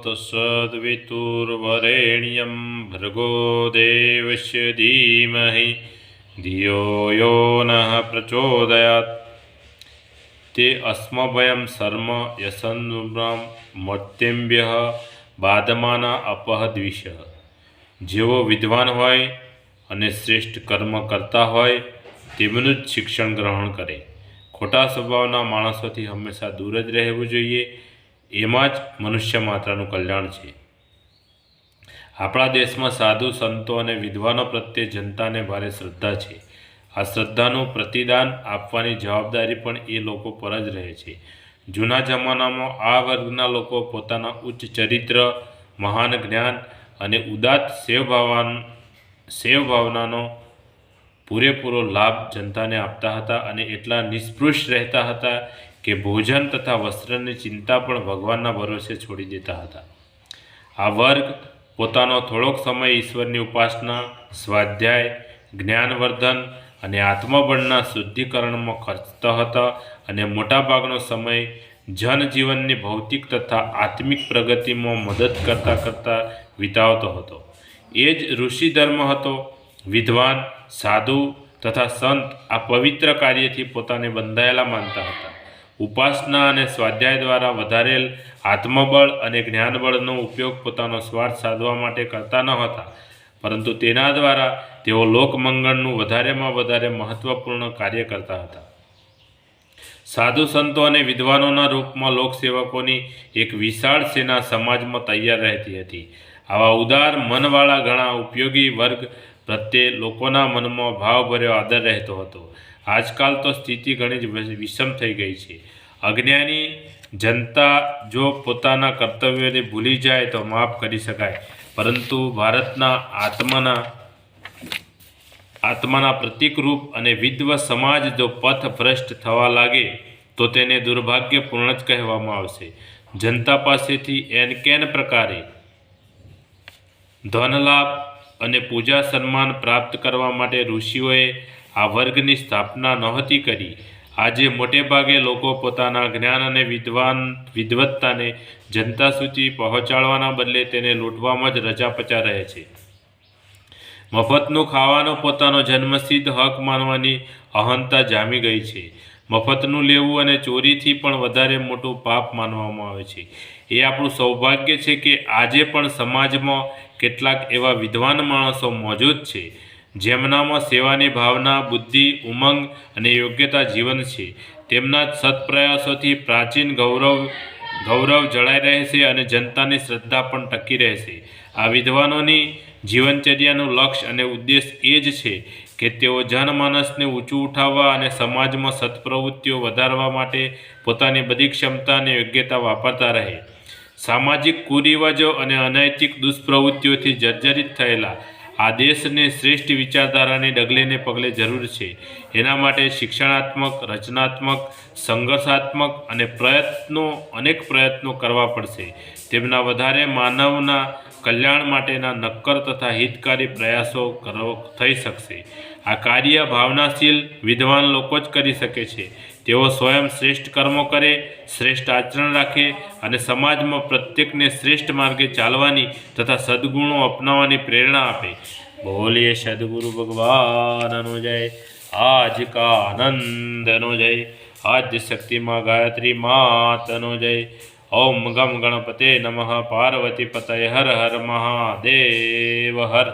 तत्सद्वितुर्वरेण्यं भर्गो देवस्य धीमहि धियो यो नः प्रचोदयात्। ते अस्मभयं शर्म यशन्नुब्रां मर्त्येभ्यः बाधमाना अपहद्विषः। જેઓ વિદ્વાન હોય અને શ્રેષ્ઠ કર્મ કરતા હોય તેમનું જ શિક્ષણ ગ્રહણ કરે। ખોટા સ્વભાવના માણસોથી હંમેશા દૂર જ રહેવું જોઈએ, એમાં જ મનુષ્ય માત્રનું કલ્યાણ છે। આપણા દેશમાં સાધુ સંતો અને વિદ્વાનો પ્રત્યે જનતાને ભારે શ્રદ્ધા છે। આ શ્રદ્ધાનું પ્રતિદાન આપવાની જવાબદારી પણ એ લોકો પર જ રહે છે। જૂના જમાનામાં આ વર્ગના લોકો પોતાના ઉચ્ચ ચરિત્ર, મહાન જ્ઞાન અને ઉદાત્ત સેવભાવનાનો પૂરેપૂરો લાભ જનતાને આપતા હતા અને એટલા નિષ્પૃષ રહેતા હતા કે ભોજન તથા વસ્ત્રની ચિંતા પણ ભગવાનના ભરોસે છોડી દેતા હતા। આ વર્ગ પોતાનો થોડોક સમય ઈશ્વરની ઉપાસના, સ્વાધ્યાય, જ્ઞાનવર્ધન અને આત્મબળના શુદ્ધિકરણમાં ખર્ચતા હતા અને મોટાભાગનો સમય જનજીવનની ભૌતિક તથા આત્મિક પ્રગતિમાં મદદ કરતા વિતાવતો હતો। એ જ ઋષિ ધર્મ હતો। વિદ્વાન, સાધુ તથા સંત આ પવિત્ર કાર્યથી પોતાને બંધાયેલા માનતા હતા। ઉપાસના અને સ્વાધ્યાય દ્વારા વધારેલ આત્મબળ અને જ્ઞાનબળનો ઉપયોગ પોતાનો સ્વાર્થ સાધવા માટે કરતા ન હતા, પરંતુ તેના દ્વારા તેઓ લોકમંગળનું વધારેમાં વધારે મહત્વપૂર્ણ કાર્ય કરતા હતા। સાધુ સંતો અને વિદ્વાનોના રૂપમાં લોકસેવકોની એક વિશાળ સેના સમાજમાં તૈયાર રહેતી હતી। આવા ઉદાર મનવાળા ઘણા ઉપયોગી વર્ગ પ્રત્યે લોકોના મનમાં ભાવભર્યો આદર રહેતો હતો। આજકાલ તો સ્થિતિ ઘણી જ વિષમ થઈ ગઈ છે। અજ્ઞાની જનતા જો પોતાના કર્તવ્યોને ભૂલી જાય તો માફ કરી શકાય, પરંતુ ભારતના આત્માના પ્રતિકરૂપ અને વિદ્વ સમાજ જો પથભ્રષ્ટ થવા લાગે તો તેને દુર્ભાગ્યપૂર્ણ જ કહેવામાં આવશે। જનતા પાસેથી એન પ્રકારે ધનલાભ અને પૂજા સન્માન પ્રાપ્ત કરવા માટે ઋષિઓએ આ વર્ગની સ્થાપના નહોતી કરી। આજે મોટે ભાગે લોકો પોતાના જ્ઞાન અને વિદ્વત્તાને જનતા સુધી પહોંચાડવાના બદલે તેને લૂંટવામાં જ રચાપચા રહે છે। મફતનું ખાવાનો પોતાનો જન્મસિદ્ધ હક માનવાની અહંતા જામી ગઈ છે। મફતનું લેવું અને ચોરીથી પણ વધારે મોટું પાપ માનવામાં આવે છે। એ આપણું સૌભાગ્ય છે કે આજે પણ સમાજમાં કેટલાક એવા વિદ્વાન માણસો મોજૂદ છે જેમનામાં સેવાની ભાવના, બુદ્ધિ, ઉમંગ અને યોગ્યતા જીવન છે। તેમના સત્પ્રયાસોથી પ્રાચીન ગૌરવ જળાઈ રહેશે અને જનતાની શ્રદ્ધા પણ ટકી રહેશે। આ વિદ્વાનોની જીવનચર્યાનું લક્ષ્ય અને ઉદ્દેશ એ જ છે કે તેઓ જનમાનસને ઊંચું ઉઠાવવા અને સમાજમાં સત્પ્રવૃત્તિઓ વધારવા માટે પોતાની બધી ક્ષમતા અને યોગ્યતા વાપરતા રહે। સામાજિક કુરિવાજો અને અનૈતિક દુષ્પ્રવૃત્તિઓથી જર્જરિત થયેલા આ દેશને શ્રેષ્ઠ વિચારધારાની ડગલે પગલે જરૂર છે। એના માટે શિક્ષણાત્મક, રચનાત્મક, સંઘર્ષાત્મક અને અનેક પ્રયત્નો કરવા પડશે। તેમના વધારે માનવના કલ્યાણ માટેના નક્કર તથા હિતકારી પ્રયાસો થઈ શકશે। આ કાર્ય ભાવનાશીલ વિદ્વાન લોકો જ કરી શકે છે। તેઓ સ્વયં શ્રેષ્ઠ કર્મો કરે, શ્રેષ્ઠ આચરણ રાખે અને સમાજમાં પ્રત્યેકને શ્રેષ્ઠ માર્ગે ચાલવાની તથા સદ્ગુણો અપનાવવાની પ્રેરણા આપે। બોલીએ સદગુરુ ભગવાનનો જય। આજ કા આનંદનો જય। આદ્ય શક્તિમાં ગાયત્રી માતનો જય। ઓમ ગમ ગણપતે નમઃ। પાર્વતી પતય હર હર મહાદેવ હર।